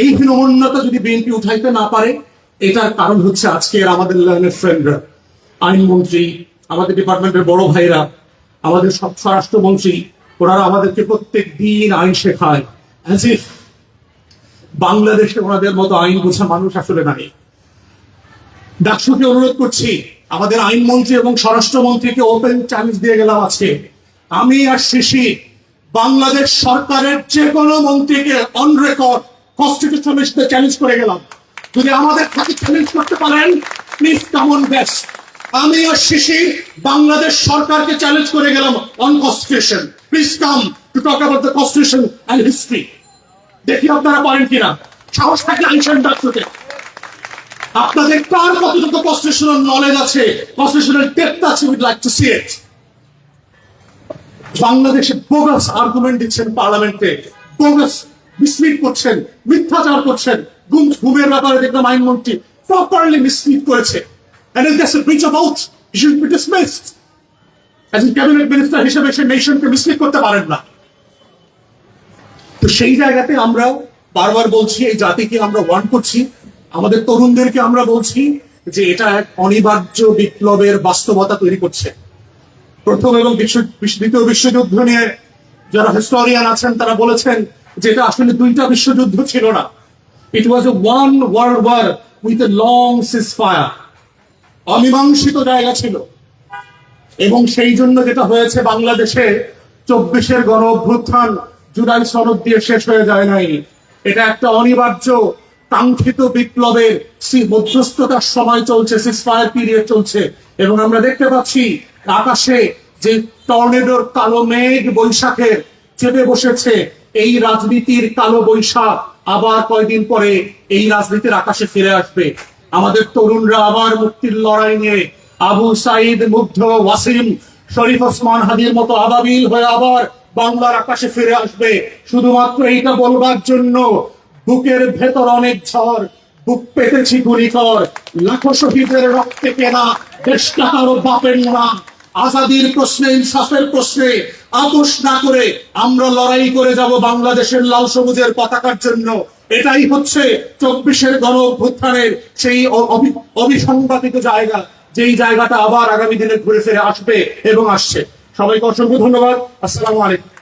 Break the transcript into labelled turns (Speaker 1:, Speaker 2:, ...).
Speaker 1: এই হীনমন্যতা যদি বিএনপি উঠাইতে না পারে, এটার কারণ হচ্ছে আজকের আমাদের লাইনের ফ্রেন্ডরা, আইনমন্ত্রী, আমাদের ডিপার্টমেন্টের বড় ভাইরা, আমাদের সব স্বরাষ্ট্রমন্ত্রী, ওনারা আমাদেরকে প্রত্যেক দিন আইন শেখায়, অ্যাজ ইফ বাংলাদেশে ওনাদের মতো আইন বোঝা মানুষ আসলে নাই। ডাকসুকে অনুরোধ করছি, আমাদের আইনমন্ত্রী এবং স্বরাষ্ট্রমন্ত্রীকে ওপেন চ্যালেঞ্জ দিয়ে গেলাম আজকে, আমি আর শিশি বাংলাদেশ সরকারের যে কোনো মন্ত্রীকে অন রেকর্ড কনস্টিটিউশনালিস্টদের চ্যালেঞ্জ করে গেলাম, যদি আমাদের খাতে চ্যালেঞ্জ করতে পারেন প্লিজ কাম অন বেস্ট। আমি আর শিশি বাংলাদেশ সরকারকে চ্যালেঞ্জ করে গেলাম on constitution, please come to talk about the constitution and history. দেখি আপনারা পারেন কিনা, সাহস থাকলে আনছেন ডাকসুতে। আপনাদের কার কতটুকু কনস্টিটিউশনাল নলেজ আছে, কনস্টিটিউশনাল ডেপথ আছে, উইড লাইক টু সি ইট। বাংলাদেশে বোগাস আর্গুমেন্ট দিচ্ছেন পার্লামেন্টে, বোগাস মিসলিড করছেন, মিথ্যাচার করছেন। ঘুমের ব্যাপারে দেখলাম আইনমন্ত্রী প্রপারলি মিসলিড করেছে, and if there's a breach of oath, he should be dismissed. As a cabinet minister হিসেবে সে নেশনকে মিসলিড করতে পারেন না। তো সেই জায়গাতে আমরা বারবার বলছি, এই জাতিকে আমরা ওয়ার্ন করছি, আমাদের তরুণদেরকে আমরা বলছি যে এটা এক অনিবার্য বিপ্লবের বাস্তবতা তৈরি করছে। প্রথম এবং দ্বিতীয় বিশ্বযুদ্ধ নিয়ে যারা হিস্টোরিয়ান আছেন তারা বলেছেন যে এটা আসলে দুইটা বিশ্বযুদ্ধ ছিল না, it was a one world war with a long ceasefire. অমীমাংসিত জায়গা ছিল, এবং সেই জন্য যেটা হয়েছে বাংলাদেশে 24-এর গণ অভ্যুত্থান জুলাই সনদ দিয়ে শেষ হয়ে যায় নাই। এটা একটা অনিবার্য কাঙ্ক্ষিত বিপ্লবের মধ্যস্থতার সময় চলছে, সিজফায়ার পিরিয়ড চলছে, এবং আমরা দেখতে পাচ্ছি আকাশে যে টর্নেডোর কালো মেঘ বৈশাখের চেপে বসেছে। এই রাজনীতির কালো বৈশাখ আবার কয়েকদিন পরে এই রাজনীতির আকাশে ফিরে আসবে। আমাদের তরুণরা আবার মুক্তির লড়াই নিয়ে আবু সাইদ, মুগ্ধ, ওয়াসিম, শরীফ ওসমান হাদির মতো আবাবিল হয়ে আবার বাংলার আকাশে ফিরে আসবে, শুধুমাত্র এইটা বলবার জন্য বুকের ভেতর অনেক ঝড়, বুক পেতেছি গুলিকর, লাখো শহীদের রক্তে কেনা দেশটা কারো বাপের না। আজাদির প্রশ্নে, ইনসাফের প্রশ্নে আপোষ না করে আমরা লড়াই করে যাব বাংলাদেশের লাল সবুজের পতাকার জন্য। এটাই হচ্ছে 24-এর গণ অভ্যুত্থানের সেই অবিসংবাদিত জায়গা, যেই জায়গাটা আবার আগামী দিনে ঘুরে ফিরে আসবে এবং আসছে। সবাইকে অসংখ্য ধন্যবাদ। আসসালামু আলাইকুম।